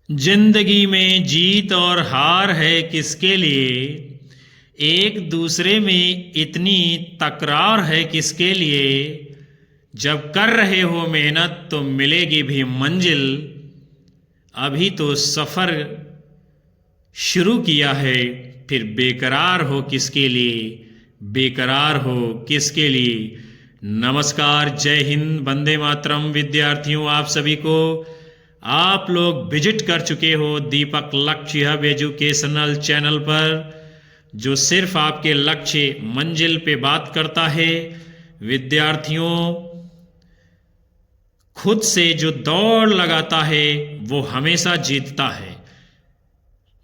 जिंदगी में जीत और हार है किसके लिए। एक दूसरे में इतनी तकरार है किसके लिए। जब कर रहे हो मेहनत तो मिलेगी भी मंजिल। अभी तो सफर शुरू किया है, फिर बेकरार हो किसके लिए। बेकरार हो किसके लिए। नमस्कार, जय हिंद, वंदे मातरम। विद्यार्थियों, आप सभी को आप लोग विजिट कर चुके हो दीपक लक्ष्य हब एजुकेशनल चैनल पर, जो सिर्फ आपके लक्ष्य मंजिल पे बात करता है। विद्यार्थियों, खुद से जो दौड़ लगाता है वो हमेशा जीतता है।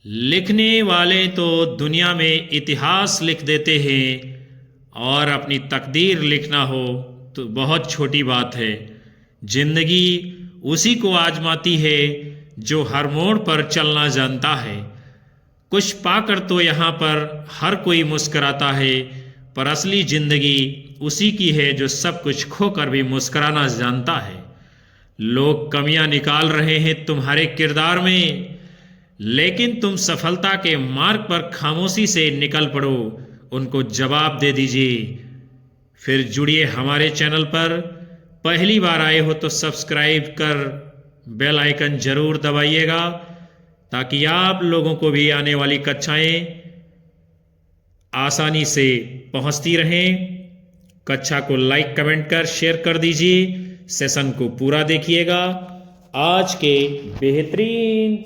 लिखने वाले तो दुनिया में इतिहास लिख देते हैं, और अपनी तकदीर लिखना हो तो बहुत छोटी बात है। जिंदगी उसी को आजमाती है जो हर मोड़ पर चलना जानता है। कुछ पाकर तो यहाँ पर हर कोई मुस्कराता है, पर असली जिंदगी उसी की है जो सब कुछ खोकर भी मुस्कराना जानता है। लोग कमियां निकाल रहे हैं तुम्हारे किरदार में, लेकिन तुम सफलता के मार्ग पर खामोशी से निकल पड़ो, उनको जवाब दे दीजिए। फिर जुड़िए हमारे चैनल पर। पहली बार आए हो तो सब्सक्राइब कर बेल आइकन जरूर दबाइएगा, ताकि आप लोगों को भी आने वाली कक्षाएं आसानी से पहुंचती रहें। कक्षा को लाइक, कमेंट कर शेयर कर दीजिए। सेशन को पूरा देखिएगा। आज के बेहतरीन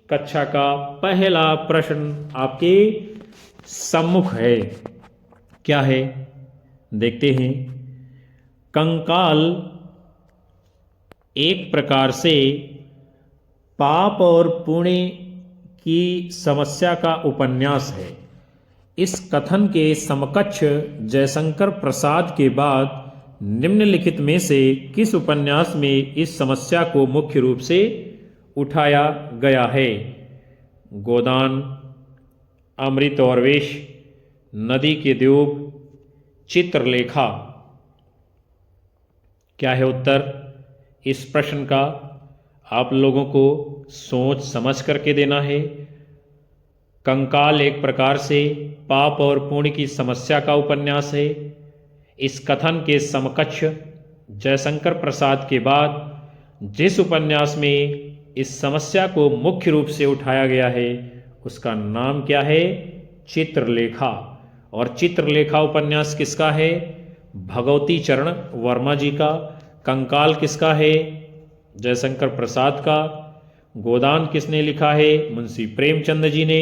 कक्षा का पहला प्रश्न आपके सम्मुख है। क्या है, देखते हैं। कंकाल एक प्रकार से पाप और पुण्य की समस्या का उपन्यास है। इस कथन के समकक्ष जयशंकर प्रसाद के बाद निम्नलिखित में से किस उपन्यास में इस समस्या को मुख्य रूप से उठाया गया है। गोदान, अमृत और विष, नदी के द्यूब, चित्रलेखा। क्या है उत्तर इस प्रश्न का? आप लोगों को सोच समझ करके देना है। कंकाल एक प्रकार से पाप और पुण्य की समस्या का उपन्यास है। इस कथन के समकक्ष जयशंकर प्रसाद के बाद जिस उपन्यास में इस समस्या को मुख्य रूप से उठाया गया है उसका नाम क्या है? चित्रलेखा। और चित्रलेखा उपन्यास किसका है? भगवती चरण वर्मा जी का। कंकाल किसका है? जयशंकर प्रसाद का। गोदान किसने लिखा है? मुंशी प्रेमचंद जी ने।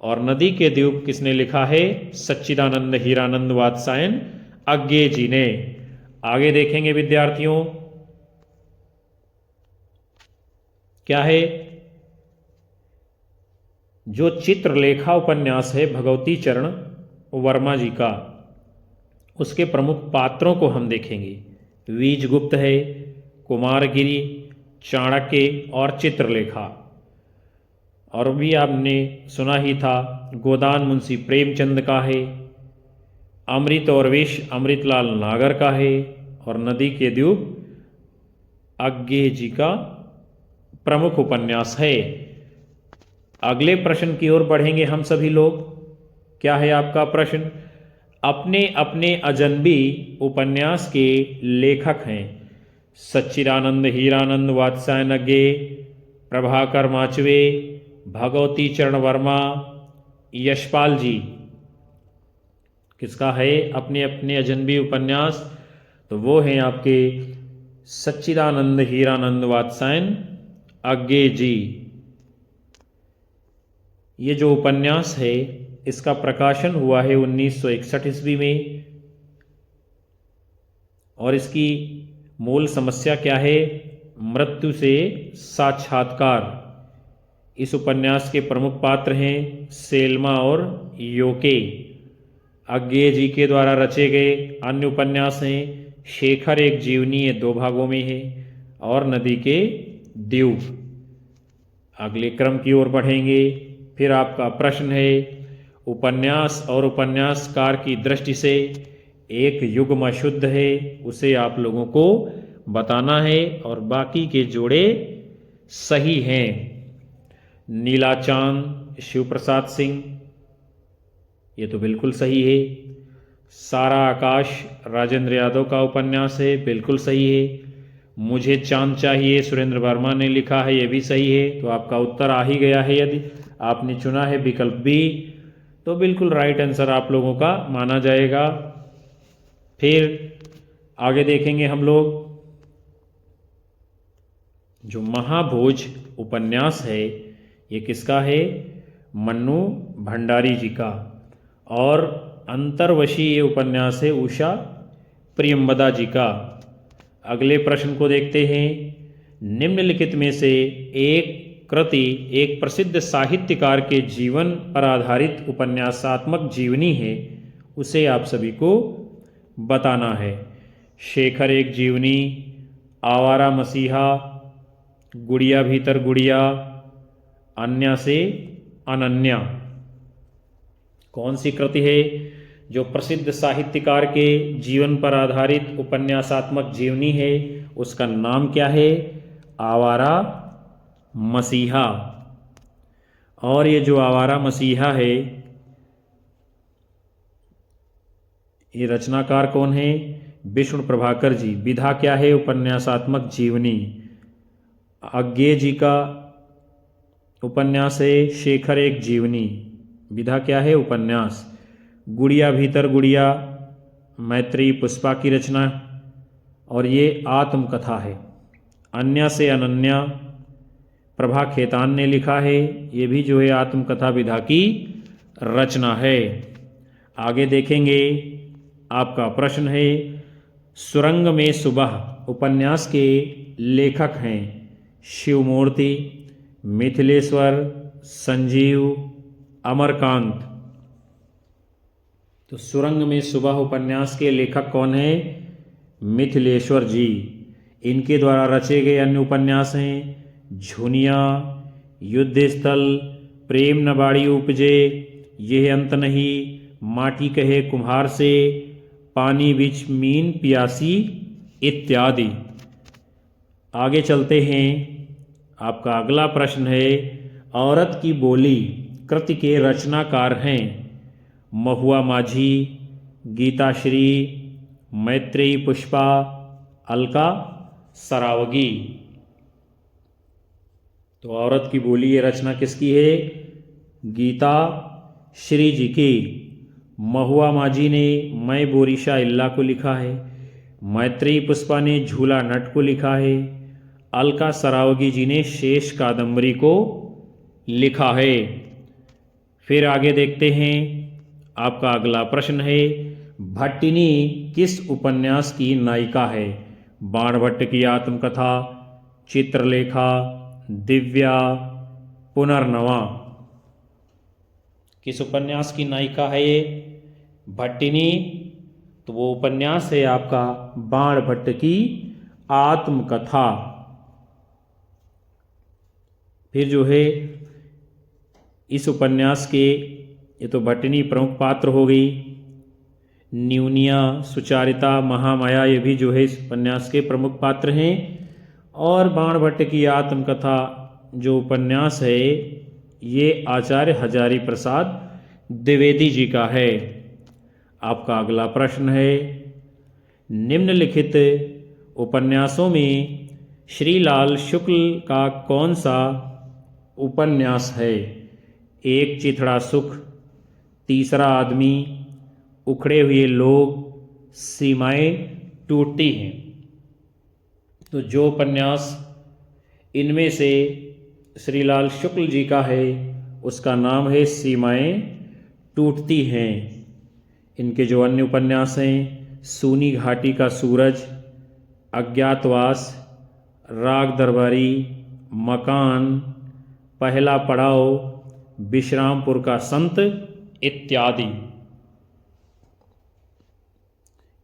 और नदी के द्यूब किसने लिखा है? सच्चिदानंद हीरानंद वात्सायन अज्ञे जी ने। आगे देखेंगे विद्यार्थियों, क्या है। जो चित्रलेखा उपन्यास है भगवती चरण वर्मा जी का, उसके प्रमुख पात्रों को हम देखेंगे। वीजगुप्त है, कुमारगिरी, चाणक्य और चित्रलेखा। और भी आपने सुना ही था, गोदान मुंशी प्रेमचंद का है, अमृत और विष अमृतलाल नागर का है, और नदी के द्यूब अज्ञे जी का प्रमुख उपन्यास है। अगले प्रश्न की ओर बढ़ेंगे हम सभी लोग। क्या है आपका प्रश्न? अपने अपने अजनबी उपन्यास के लेखक हैं सच्चिदानंद हीरानंद वात्सायन अज्ञे, प्रभाकर माचवे, भगवती चरण वर्मा, यशपाल जी। किसका है अपने अपने अजनबी उपन्यास? तो वो हैं आपके सच्चिदानंद हीरानंद वात्सायन अज्ञे जी। ये जो उपन्यास है इसका प्रकाशन हुआ है 1961 ईस्वी में। और इसकी मूल समस्या क्या है? मृत्यु से साक्षात्कार। इस उपन्यास के प्रमुख पात्र हैं सेल्मा और योके। अज्ञे जी के द्वारा रचे गए अन्य उपन्यास हैं शेखर एक जीवनी, ये 2 भागों में है, और नदी के द्यूब। अगले क्रम की ओर बढ़ेंगे। फिर आपका प्रश्न है, उपन्यास और उपन्यासकार की दृष्टि से एक युग्म अशुद्ध है, उसे आप लोगों को बताना है, और बाकी के जोड़े सही हैं। नीला चांद शिव प्रसाद सिंह, ये तो बिल्कुल सही है। सारा आकाश राजेंद्र यादव का उपन्यास है, बिल्कुल सही है। मुझे चांद चाहिए सुरेंद्र वर्मा ने लिखा है, ये भी सही है। तो आपका उत्तर आ ही गया है। यदि आपने चुना है विकल्प बी तो बिल्कुल राइट आंसर आप लोगों का माना जाएगा। फिर आगे देखेंगे हम लोग, जो महाभोज उपन्यास है ये किसका है? मन्नू भंडारी जी का। और अंतर्वशी ये उपन्यास है उषा प्रियंवदा जी का। अगले प्रश्न को देखते हैं। निम्नलिखित में से एक कृति एक प्रसिद्ध साहित्यकार के जीवन पर आधारित उपन्यासात्मक जीवनी है, उसे आप सभी को बताना है। शेखर एक जीवनी, आवारा मसीहा, गुड़िया भीतर गुड़िया, अन्या से अनन्या। कौन सी कृति है जो प्रसिद्ध साहित्यकार के जीवन पर आधारित उपन्यासात्मक जीवनी है? उसका नाम क्या है? आवारा मसीहा। और ये जो आवारा मसीहा है, ये रचनाकार कौन है? विष्णु प्रभाकर जी। विधा क्या है? उपन्यासात्मक जीवनी। अज्ञे जी का उपन्यास है शेखर एक जीवनी। विधा क्या है? उपन्यास। गुड़िया भीतर गुड़िया मैत्री पुष्पा की रचना, और ये आत्मकथा है। अन्या से अनन्या प्रभा खेतान ने लिखा है, ये भी जो है आत्मकथा विधा की रचना है। आगे देखेंगे, आपका प्रश्न है सुरंग में सुबह उपन्यास के लेखक हैं शिवमूर्ति, मिथिलेश्वर, संजीव, अमरकांत। तो सुरंग में सुबह उपन्यास के लेखक कौन है? मिथिलेश्वर जी। इनके द्वारा रचे गए अन्य उपन्यास हैं झुनिया, युद्ध स्थल, प्रेम न बाड़ी उपजे, यह अंत नहीं, माटी कहे कुम्हार से, पानी बिच मीन पियासी इत्यादि। आगे चलते हैं। आपका अगला प्रश्न है औरत की बोली कृति के रचनाकार हैं महुआ माझी, गीताश्री, मैत्रेयी पुष्पा, अलका सरावगी। तो औरत की बोली ये रचना किसकी है? गीता श्री जी की। महुआ माझी ने मैं बोरीशा इल्ला को लिखा है। मैत्रेयी पुष्पा ने झूला नट को लिखा है। अलका सरावगी जी ने शेष कादंबरी को लिखा है। फिर आगे देखते हैं। आपका अगला प्रश्न है भट्टिनी किस उपन्यास की नायिका है? बाणभट्ट की आत्मकथा, चित्रलेखा, दिव्या, पुनर्नवा। किस उपन्यास की नायिका है ये? भट्टिनी। तो वो उपन्यास है आपका बाणभट्ट की आत्मकथा। फिर जो है इस उपन्यास के, ये तो भट्टिनी प्रमुख पात्र हो गई। न्यूनिया, सुचारिता, महामाया, ये भी जो है इस उपन्यास के प्रमुख पात्र हैं। और बाणभट्ट की आत्मकथा जो उपन्यास है ये आचार्य हजारी प्रसाद द्विवेदी जी का है। आपका अगला प्रश्न है निम्नलिखित उपन्यासों में श्रीलाल शुक्ल का कौन सा उपन्यास है? एक चिथड़ा सुख, तीसरा आदमी, उखड़े हुए लोग, सीमाएं टूटती हैं। तो जो उपन्यास इनमें से श्रीलाल शुक्ल जी का है उसका नाम है सीमाएं टूटती हैं। इनके जो अन्य उपन्यास हैं सूनी घाटी का सूरज, अज्ञातवास, राग दरबारी, मकान, पहला पड़ाव, विश्रामपुर का संत इत्यादि।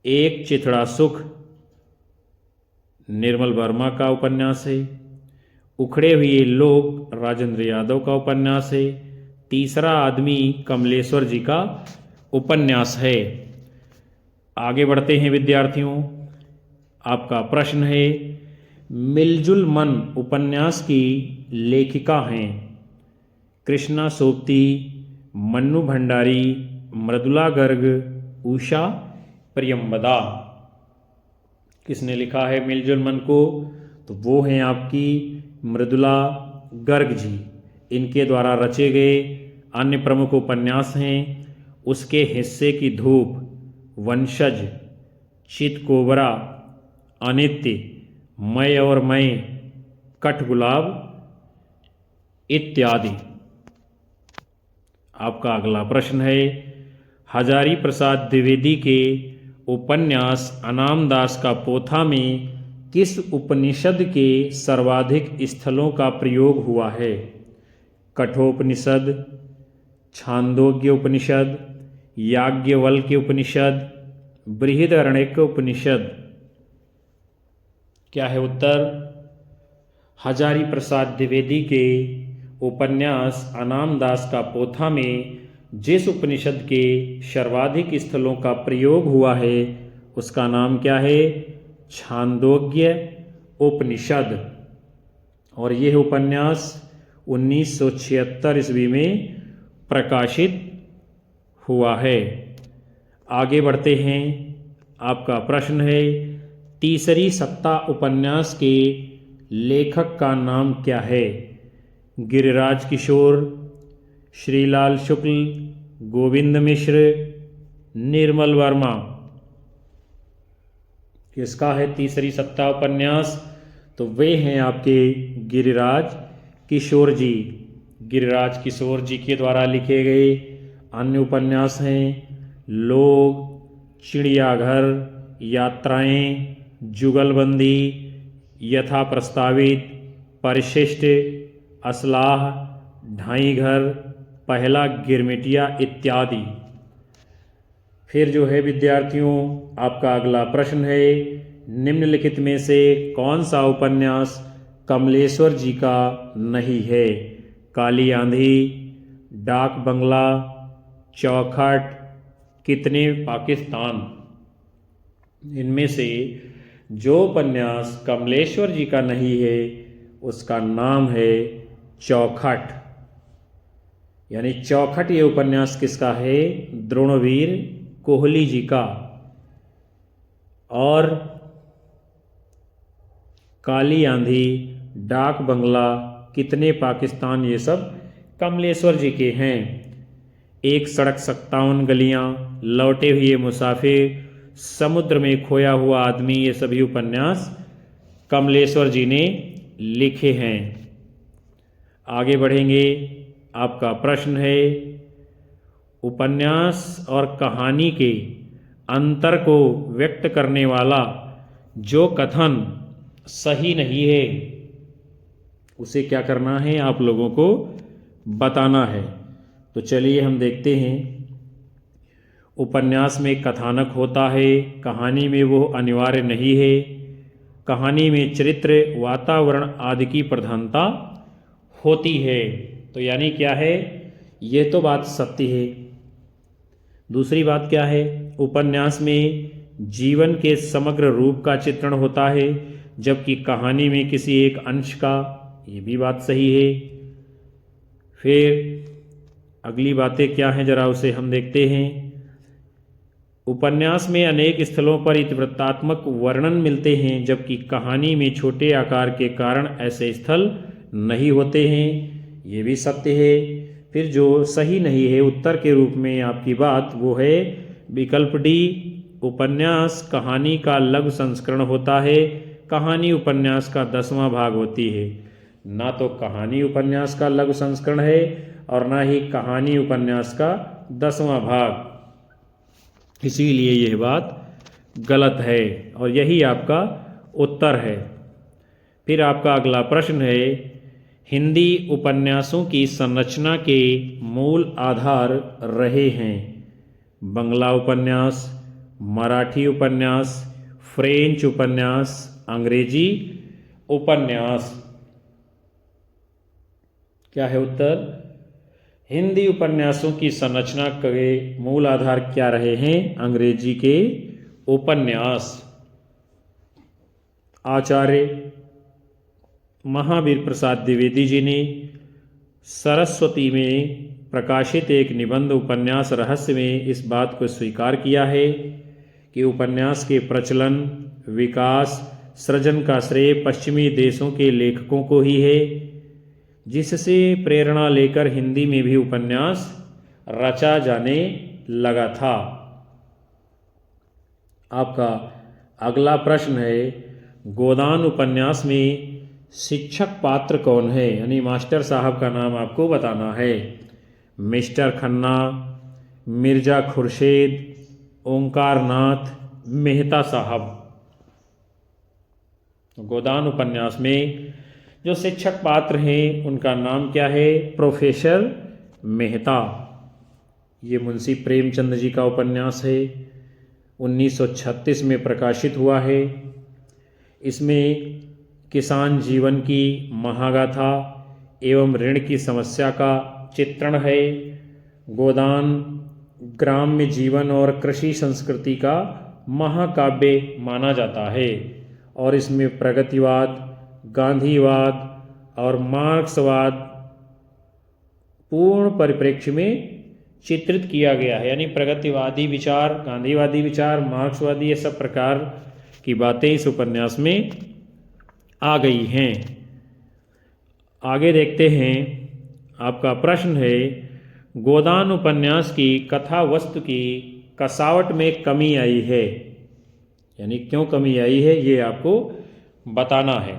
एक चिथड़ा सुख निर्मल वर्मा का उपन्यास है। उखड़े हुए लोग राजेंद्र यादव का उपन्यास है। तीसरा आदमी कमलेश्वर जी का उपन्यास है। आगे बढ़ते हैं विद्यार्थियों। आपका प्रश्न है मिलजुल मन उपन्यास की लेखिका हैं कृष्णा सोबती, मन्नू भंडारी, मृदुला गर्ग, उषा प्रियंवदा। किसने लिखा है मिलजुल मन को? तो वो हैं आपकी मृदुला गर्ग जी। इनके द्वारा रचे गए अन्य प्रमुख उपन्यास हैं उसके हिस्से की धूप, वंशज, चितकोबरा, अनित्य, मैं और मैं, कठगुलाब इत्यादि। आपका अगला प्रश्न है, हजारी प्रसाद द्विवेदी के उपन्यास अनामदास का पोथा में किस उपनिषद के सर्वाधिक स्थलों का प्रयोग हुआ है? कठोपनिषद, छांदोग्य उपनिषद, याज्ञवल्क्य उपनिषद, बृहदारण्यक उपनिषद। क्या है उत्तर? हजारी प्रसाद द्विवेदी के उपन्यास अनामदास का पोथा में जिस उपनिषद के सर्वाधिक स्थलों का प्रयोग हुआ है उसका नाम क्या है? छांदोग्य उपनिषद। और यह उपन्यास 1976 ईस्वी में प्रकाशित हुआ है। आगे बढ़ते हैं। आपका प्रश्न है, तीसरी सत्ता उपन्यास के लेखक का नाम क्या है? गिरिराज किशोर, श्रीलाल शुक्ल, गोविंद मिश्र, निर्मल वर्मा। किसका है तीसरी सत्ता उपन्यास? तो वे हैं आपके गिरिराज किशोर जी। गिरिराज किशोर जी के द्वारा लिखे गए अन्य उपन्यास हैं लोग, चिड़ियाघर, यात्राएं, जुगलबंदी, यथा प्रस्तावित, परिशिष्ट, असलाह, ढाई घर, पहला गिरमिटिया इत्यादि। फिर जो है विद्यार्थियों, आपका अगला प्रश्न है, निम्नलिखित में से कौन सा उपन्यास कमलेश्वर जी का नहीं है? काली आंधी, डाक बंगला, चौखट, कितने पाकिस्तान। इनमें से जो उपन्यास कमलेश्वर जी का नहीं है उसका नाम है चौखट। यानी चौखट ये उपन्यास किसका है? द्रोणवीर कोहली जी का। और काली आंधी, डाक बंगला, कितने पाकिस्तान, ये सब कमलेश्वर जी के हैं। एक सड़क 57 गलियां, लौटे हुए मुसाफिर, समुद्र में खोया हुआ आदमी, ये सभी उपन्यास कमलेश्वर जी ने लिखे हैं। आगे बढ़ेंगे। आपका प्रश्न है, उपन्यास और कहानी के अंतर को व्यक्त करने वाला जो कथन सही नहीं है उसे क्या करना है? आप लोगों को बताना है। तो चलिए हम देखते हैं। उपन्यास में कथानक होता है, कहानी में वो अनिवार्य नहीं है। कहानी में चरित्र, वातावरण आदि की प्रधानता होती है। तो यानी क्या है? यह तो बात सत्य है। दूसरी बात क्या है? उपन्यास में जीवन के समग्र रूप का चित्रण होता है जबकि कहानी में किसी एक अंश का। ये भी बात सही है। फिर अगली बातें क्या हैं जरा उसे हम देखते हैं। उपन्यास में अनेक स्थलों पर इतिवृत्तात्मक वर्णन मिलते हैं जबकि कहानी में छोटे आकार के कारण ऐसे स्थल नहीं होते हैं। ये भी सत्य है। फिर जो सही नहीं है उत्तर के रूप में आपकी बात, वो है विकल्प डी, उपन्यास कहानी का लघु संस्करण होता है। कहानी उपन्यास का 10वां भाग होती है। ना तो कहानी उपन्यास का लघु संस्करण है और ना ही कहानी उपन्यास का 10वां भाग। इसीलिए यह बात गलत है और यही आपका उत्तर है। फिर आपका अगला प्रश्न है, हिंदी उपन्यासों की संरचना के मूल आधार रहे हैं बंगला उपन्यास, मराठी उपन्यास, फ्रेंच उपन्यास, अंग्रेजी उपन्यास। क्या है उत्तर? हिंदी उपन्यासों की संरचना के मूल आधार क्या रहे हैं? अंग्रेजी के उपन्यास। आचार्य महावीर प्रसाद द्विवेदी जी ने सरस्वती में प्रकाशित एक निबंध उपन्यास रहस्य में इस बात को स्वीकार किया है कि उपन्यास के प्रचलन, विकास, सृजन का श्रेय पश्चिमी देशों के लेखकों को ही है, जिससे प्रेरणा लेकर हिंदी में भी उपन्यास रचा जाने लगा था। आपका अगला प्रश्न है, गोदान उपन्यास में शिक्षक पात्र कौन है, यानी मास्टर साहब का नाम आपको बताना है। मिस्टर खन्ना, मिर्जा खुर्शीद, ओंकार नाथ, मेहता साहब। गोदान उपन्यास में जो शिक्षक पात्र हैं उनका नाम क्या है? प्रोफेसर मेहता। ये मुंशी प्रेमचंद जी का उपन्यास है, 1936 में प्रकाशित हुआ है। इसमें किसान जीवन की महागाथा एवं ऋण की समस्या का चित्रण है। गोदान ग्राम्य जीवन और कृषि संस्कृति का महाकाव्य माना जाता है और इसमें प्रगतिवाद, गांधीवाद और मार्क्सवाद पूर्ण परिप्रेक्ष्य में चित्रित किया गया है। यानी प्रगतिवादी विचार, गांधीवादी विचार, मार्क्सवादी, ये सब प्रकार की बातें इस उपन्यास में आ गई हैं। आगे देखते हैं। आपका प्रश्न है, गोदान उपन्यास की कथा वस्तु की कसावट में कमी आई है, यानी क्यों कमी आई है ये आपको बताना है।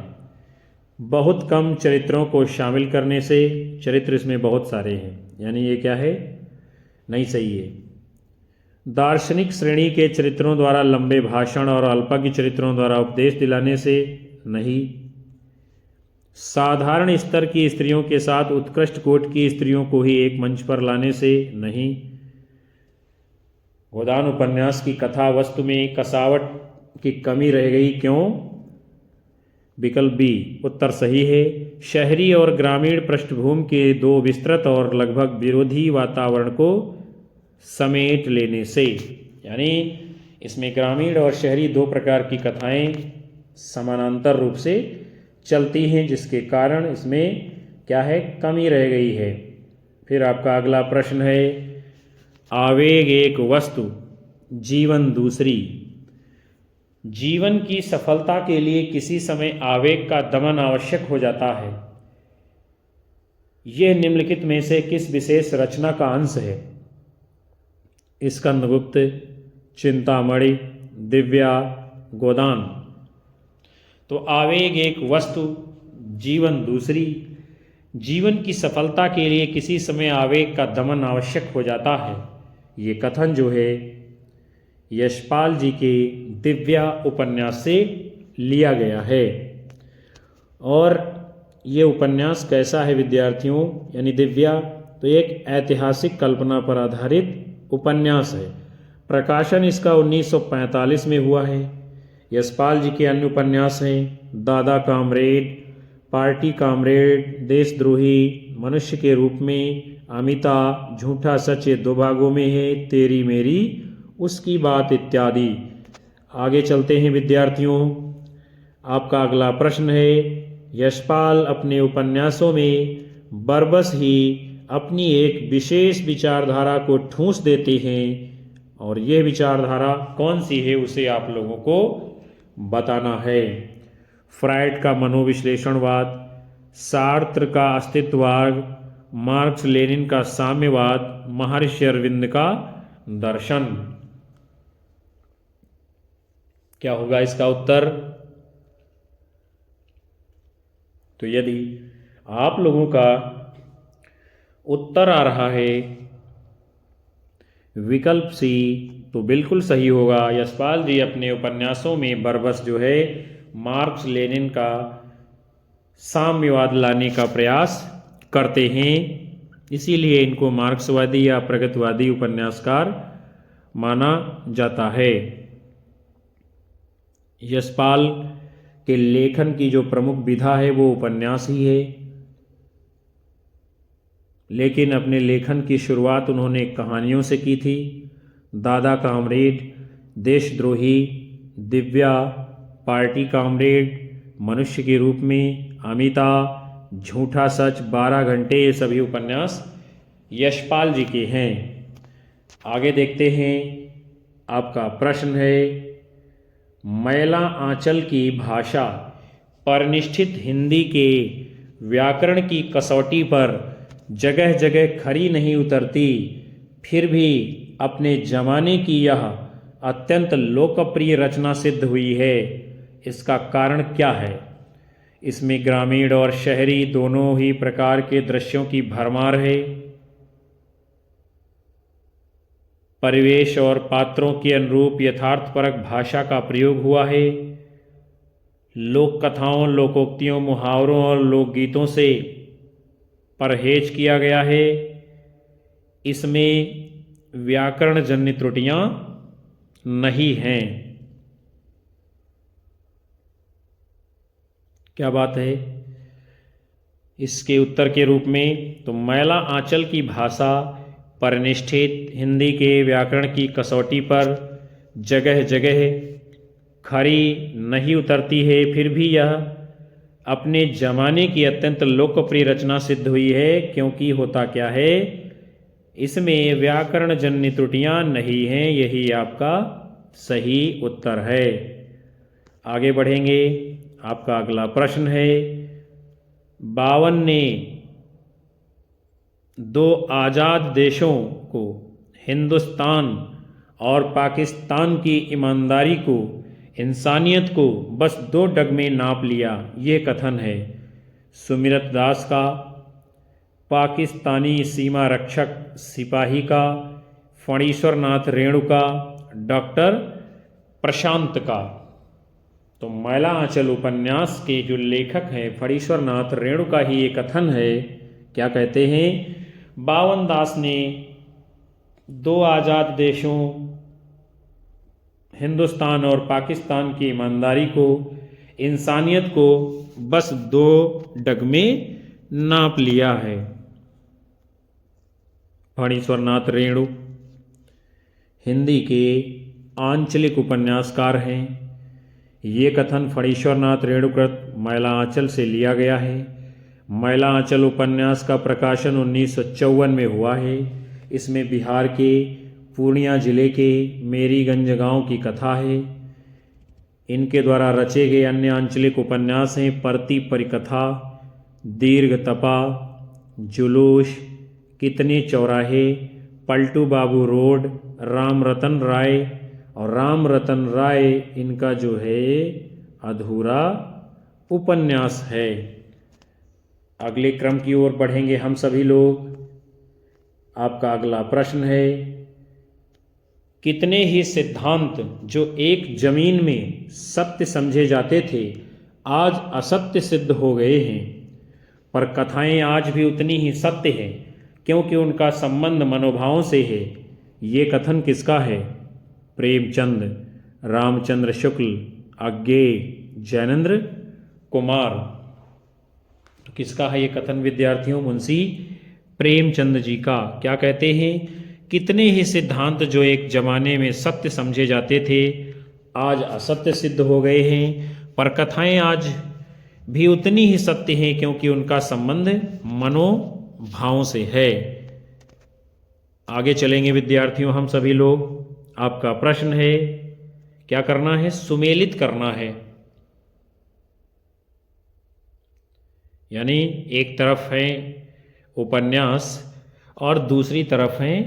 बहुत कम चरित्रों को शामिल करने से, चरित्र इसमें बहुत सारे हैं, यानी ये क्या है? नहीं सही है। दार्शनिक श्रेणी के चरित्रों द्वारा लंबे भाषण और अल्पज्ञ चरित्रों द्वारा उपदेश दिलाने से नहीं। साधारण स्तर की स्त्रियों के साथ उत्कृष्ट कोटि की स्त्रियों को ही एक मंच पर लाने से नहीं। गोदान उपन्यास की कथा वस्तु में कसावट की कमी रह गई, क्यों? विकल्प बी उत्तर सही है। शहरी और ग्रामीण पृष्ठभूमि के दो विस्तृत और लगभग विरोधी वातावरण को समेट लेने से, यानी इसमें ग्रामीण और शहरी दो प्रकार की कथाएं समानांतर रूप से चलती हैं, जिसके कारण इसमें क्या है? कमी रह गई है। फिर आपका अगला प्रश्न है, आवेग एक वस्तु, जीवन दूसरी। जीवन की सफलता के लिए किसी समय आवेग का दमन आवश्यक हो जाता है। यह निम्नलिखित में से किस विशेष रचना का अंश है? स्कंदगुप्त, चिंतामणि, दिव्या, गोदान। तो आवेग एक वस्तु, जीवन दूसरी। जीवन की सफलता के लिए किसी समय आवेग का दमन आवश्यक हो जाता है। ये कथन जो है यशपाल जी के दिव्या उपन्यास से लिया गया है। और ये उपन्यास कैसा है विद्यार्थियों? यानी दिव्या तो एक ऐतिहासिक कल्पना पर आधारित उपन्यास है। प्रकाशन इसका 1945 में हुआ है। यशपाल जी के अन्य उपन्यास हैं दादा कामरेड, पार्टी कामरेड, देशद्रोही, मनुष्य के रूप में, अमिता, झूठा सच ये दो भागों में है, तेरी मेरी, उसकी बात इत्यादि। आगे चलते हैं विद्यार्थियों। आपका अगला प्रश्न है, यशपाल अपने उपन्यासों में बरबस ही अपनी एक विशेष विचारधारा को ठूंस देते हैं और यह विचारधारा कौन सी है उसे आप लोगों को बताना है। फ्राइड का मनोविश्लेषणवाद, सार्त्र का अस्तित्ववाद, मार्क्स लेनिन का साम्यवाद, महर्षि अरविंद का दर्शन। क्या होगा इसका उत्तर? तो यदि आप लोगों का उत्तर आ रहा है विकल्प सी, तो बिल्कुल सही होगा। यशपाल जी अपने उपन्यासों में बरबस जो है मार्क्स लेनिन का साम्यवाद लाने का प्रयास करते हैं, इसीलिए इनको मार्क्सवादी या प्रगतिवादी उपन्यासकार माना जाता है। यशपाल के लेखन की जो प्रमुख विधा है वो उपन्यास ही है, लेकिन अपने लेखन की शुरुआत उन्होंने कहानियों से की थी। दादा कामरेड, देशद्रोही, दिव्या, पार्टी कामरेड, मनुष्य के रूप में, अमिता, झूठा सच, 12 घंटे, ये सभी उपन्यास यशपाल जी के हैं। आगे देखते हैं। आपका प्रश्न है, मैला आंचल की भाषा परिनिष्ठित हिंदी के व्याकरण की कसौटी पर जगह जगह खरी नहीं उतरती, फिर भी अपने जमाने की यह अत्यंत लोकप्रिय रचना सिद्ध हुई है। इसका कारण क्या है? इसमें ग्रामीण और शहरी दोनों ही प्रकार के दृश्यों की भरमार है। परिवेश और पात्रों के अनुरूप यथार्थपरक भाषा का प्रयोग हुआ है। लोक कथाओं, लोकोक्तियों, मुहावरों और लोकगीतों से परहेज किया गया है। इसमें व्याकरण जन्य त्रुटियां नहीं हैं। क्या बात है? इसके उत्तर के रूप में तो मैला आंचल की भाषा परिनिष्ठित हिंदी के व्याकरण की कसौटी पर जगह जगह खरी नहीं उतरती है, फिर भी यह अपने जमाने की अत्यंत लोकप्रिय रचना सिद्ध हुई है, क्योंकि होता क्या है, इसमें व्याकरण जन्य त्रुटियां नहीं हैं। यही आपका सही उत्तर है। आगे बढ़ेंगे। आपका अगला प्रश्न है, 52 ने दो आज़ाद देशों को, हिंदुस्तान और पाकिस्तान की ईमानदारी को, इंसानियत को बस 2 डग में नाप लिया, ये कथन है सुमिरत दास का, पाकिस्तानी सीमा रक्षक सिपाही का, फणीश्वर नाथ रेणु का, डॉक्टर प्रशांत का। तो मैला आंचल उपन्यास के जो लेखक हैं फणीश्वर नाथ रेणु का ही ये कथन है। क्या कहते हैं? 52 दास ने 2 आज़ाद देशों हिंदुस्तान और पाकिस्तान की ईमानदारी को, इंसानियत को बस 2 डग में नाप लिया है। फणीश्वर नाथ रेणु हिंदी के आंचलिक उपन्यासकार हैं। ये कथन फणीश्वर नाथ रेणुकृत मैला आंचल से लिया गया है। मैला आंचल उपन्यास का प्रकाशन 1954 में हुआ है। इसमें बिहार के पूर्णिया जिले के मेरीगंज गांव की कथा है। इनके द्वारा रचे गए अन्य आंचलिक उपन्यास हैं परती परिकथा, दीर्घ तपा, जुलूस, कितने चौराहे, पलटू बाबू रोड, राम रतन राय। और राम रतन राय इनका जो है अधूरा उपन्यास है। अगले क्रम की ओर बढ़ेंगे हम सभी लोग। आपका अगला प्रश्न है, कितने ही सिद्धांत जो एक जमीन में सत्य समझे जाते थे आज असत्य सिद्ध हो गए हैं, पर कथाएं आज भी उतनी ही सत्य हैं, क्योंकि उनका संबंध मनोभावों से है। ये कथन किसका है? प्रेमचंद, रामचंद्र शुक्ल, अज्ञेय, जैनेन्द्र कुमार। तो किसका है ये कथन विद्यार्थियों? मुंशी प्रेमचंद जी का। क्या कहते हैं? कितने ही सिद्धांत जो एक जमाने में सत्य समझे जाते थे आज असत्य सिद्ध हो गए हैं, पर कथाएं आज भी उतनी ही सत्य हैं, क्योंकि उनका संबंध मनोभावों से है। आगे चलेंगे विद्यार्थियों हम सभी लोग। आपका प्रश्न है, क्या करना है? सुमेलित करना है। यानी एक तरफ है उपन्यास और दूसरी तरफ है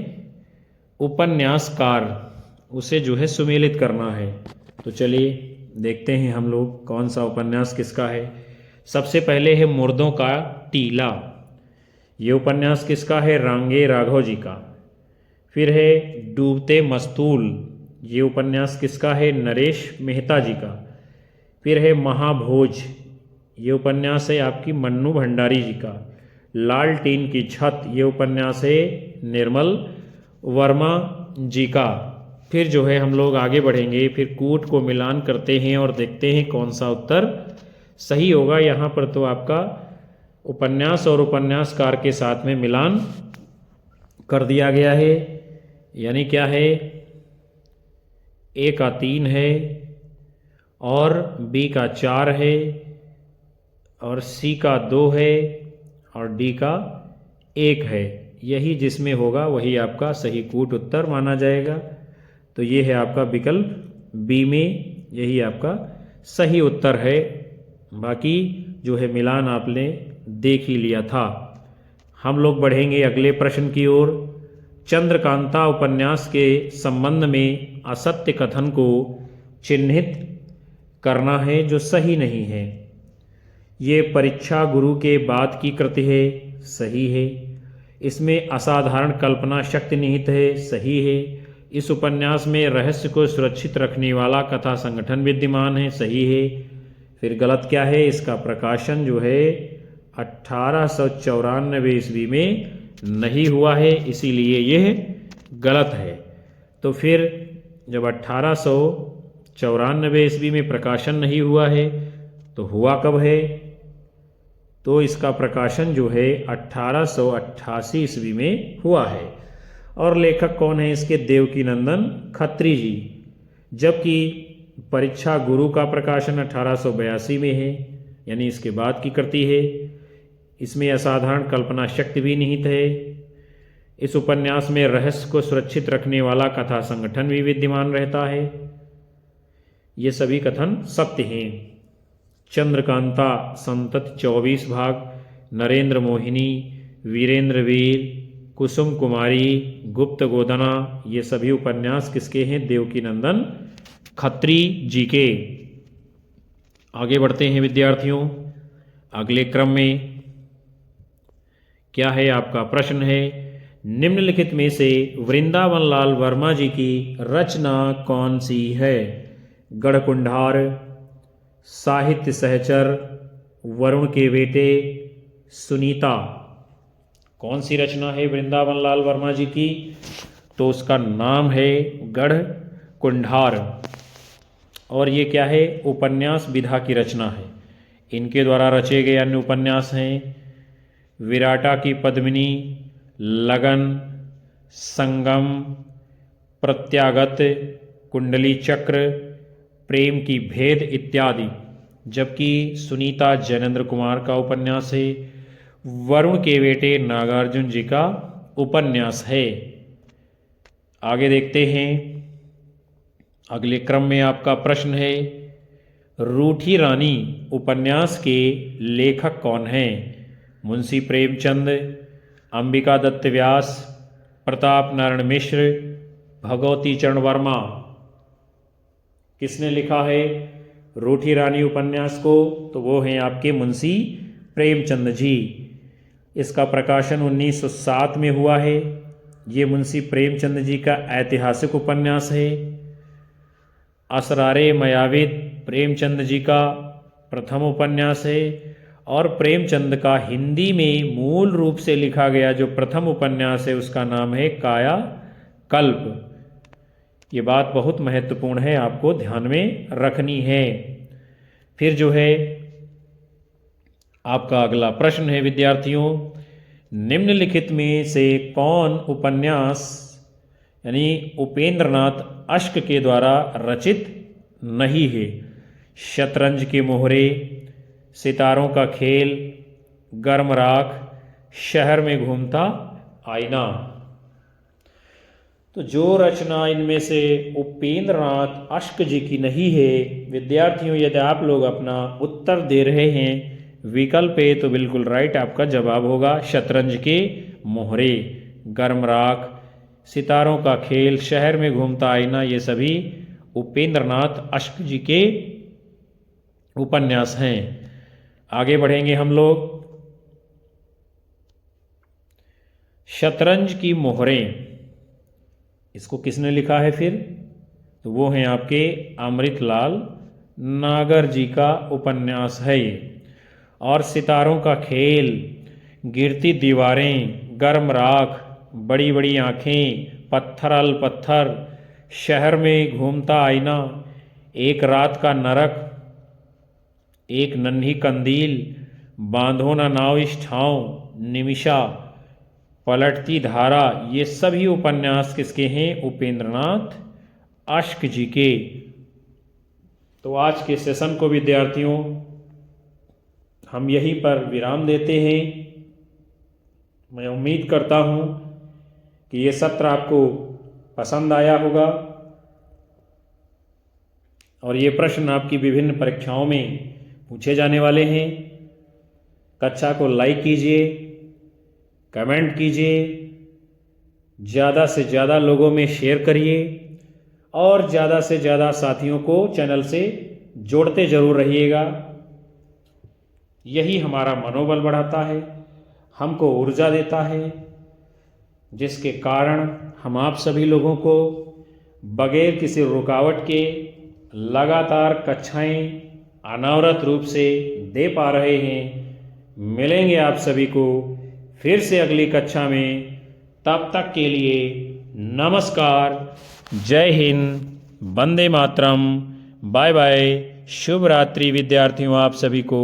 उपन्यासकार, उसे जो है सुमेलित करना है। तो चलिए देखते हैं हम लोग कौन सा उपन्यास किसका है। सबसे पहले है मुर्दों का टीला। ये उपन्यास किसका है? रांगे राघव जी का। फिर है डूबते मस्तूल। ये उपन्यास किसका है? नरेश मेहता जी का। फिर है महाभोज। ये उपन्यास है आपकी मन्नू भंडारी जी का। लालटेन की छत। ये उपन्यास है निर्मल वर्मा जी का। फिर जो है हम लोग आगे बढ़ेंगे, फिर कूट को मिलान करते हैं और देखते हैं कौन सा उत्तर सही होगा। यहाँ पर तो आपका उपन्यास और उपन्यासकार के साथ में मिलान कर दिया गया है। यानी क्या है? ए का 3 है और बी का 4 है और सी का 2 है और डी का 1 है। यही जिसमें होगा वही आपका सही कूट उत्तर माना जाएगा। तो ये है आपका विकल्प बी में, यही आपका सही उत्तर है। बाकी जो है मिलान आपने देख ही लिया था। हम लोग बढ़ेंगे अगले प्रश्न की ओर। चंद्रकांता उपन्यास के संबंध में असत्य कथन को चिन्हित करना है जो सही नहीं है। ये परीक्षा गुरु के बाद की कृति है, सही है। इसमें असाधारण कल्पना शक्ति निहित है, सही है। इस उपन्यास में रहस्य को सुरक्षित रखने वाला कथा संगठन विद्यमान है, सही है। फिर गलत क्या है? इसका प्रकाशन जो है 1894 ईस्वी में नहीं हुआ है, इसीलिए यह गलत है। तो फिर जब 1894 ईस्वी में प्रकाशन नहीं हुआ है तो हुआ कब है? तो इसका प्रकाशन जो है 1888 ईस्वी में हुआ है। और लेखक कौन है इसके? देवकीनंदन खत्री जी। जबकि परीक्षा गुरु का प्रकाशन 1882 में है, यानी इसके बाद की कृति है। इसमें असाधारण कल्पना शक्ति भी निहित है। इस उपन्यास में रहस्य को सुरक्षित रखने वाला कथा संगठन भी विद्यमान रहता है। ये सभी कथन सत्य हैं। चंद्रकांता संतत 24 भाग, नरेंद्र मोहिनी, वीरेंद्र वीर, कुसुम कुमारी, गुप्त गोदना, ये सभी उपन्यास किसके हैं? देवकीनंदन खत्री जी के। आगे बढ़ते हैं विद्यार्थियों अगले क्रम में। क्या है आपका प्रश्न है? निम्नलिखित में से वृंदावन लाल वर्मा जी की रचना कौन सी है? गढ़कुंडार, साहित्य सहचर, वरुण के बेटे, सुनीता। कौन सी रचना है वृंदावन लाल वर्मा जी की? तो उसका नाम है गढ़कुंडार। और ये क्या है? उपन्यास विधा की रचना है। इनके द्वारा रचे गए अन्य उपन्यास हैं विराटा की पद्मिनी, लगन, संगम, प्रत्यागत, कुंडली चक्र, प्रेम की भेद इत्यादि। जबकि सुनीता जैनेन्द्र कुमार का उपन्यास है। वरुण के बेटे नागार्जुन जी का उपन्यास है। आगे देखते हैं अगले क्रम में आपका प्रश्न है रूठी रानी उपन्यास के लेखक कौन हैं? मुंशी प्रेमचंद, अंबिका दत्त व्यास, प्रताप नारायण मिश्र, भगवती चरण वर्मा। किसने लिखा है रूठी रानी उपन्यास को? तो वो हैं आपके मुंशी प्रेमचंद जी। इसका प्रकाशन 1907 में हुआ है। ये मुंशी प्रेमचंद जी का ऐतिहासिक उपन्यास है। असरारे मयाविद प्रेमचंद जी का प्रथम उपन्यास है। और प्रेमचंद का हिंदी में मूल रूप से लिखा गया जो प्रथम उपन्यास है उसका नाम है काया कल्प। ये बात बहुत महत्वपूर्ण है, आपको ध्यान में रखनी है। फिर जो है आपका अगला प्रश्न है विद्यार्थियों, निम्नलिखित में से कौन उपन्यास यानी उपेंद्रनाथ अश्क के द्वारा रचित नहीं है? शतरंज के मोहरे, सितारों का खेल, गर्म राख, शहर में घूमता आईना। तो जो रचना इनमें से उपेंद्रनाथ अश्क जी की नहीं है विद्यार्थियों, यदि आप लोग अपना उत्तर दे रहे हैं विकल्प ए तो बिल्कुल राइट आपका जवाब होगा शतरंज के मोहरे, गर्म राख, सितारों का खेल, शहर में घूमता आईना, ये सभी उपेंद्रनाथ अश्क जी के उपन्यास हैं। आगे बढ़ेंगे हम लोग। शतरंज की मोहरें इसको किसने लिखा है फिर? तो वो हैं आपके अमृतलाल नागर जी का उपन्यास है ये। और सितारों का खेल, गिरती दीवारें, गर्म राख, बड़ी बड़ी आँखें, पत्थर पत्थर, शहर में घूमता आईना, एक रात का नरक, एक नन्ही कंदील, बांधो ना नाव इस ठाव, निमिषा, पलटती धारा, ये सभी उपन्यास किसके हैं? उपेंद्रनाथ अश्क जी के। तो आज के सेशन को विद्यार्थियों हम यहीं पर विराम देते हैं। मैं उम्मीद करता हूँ कि ये सत्र आपको पसंद आया होगा और ये प्रश्न आपकी विभिन्न परीक्षाओं में पूछे जाने वाले हैं। कक्षा को लाइक कीजिए, कमेंट कीजिए, ज़्यादा से ज़्यादा लोगों में शेयर करिए और ज़्यादा से ज़्यादा साथियों को चैनल से जोड़ते ज़रूर रहिएगा। यही हमारा मनोबल बढ़ाता है, हमको ऊर्जा देता है, जिसके कारण हम आप सभी लोगों को बगैर किसी रुकावट के लगातार कक्षाएं अनवरत रूप से दे पा रहे हैं। मिलेंगे आप सभी को फिर से अगली कक्षा में। तब तक के लिए नमस्कार, जय हिंद, वंदे मातरम, बाय बाय, शुभ रात्रि विद्यार्थियों आप सभी को।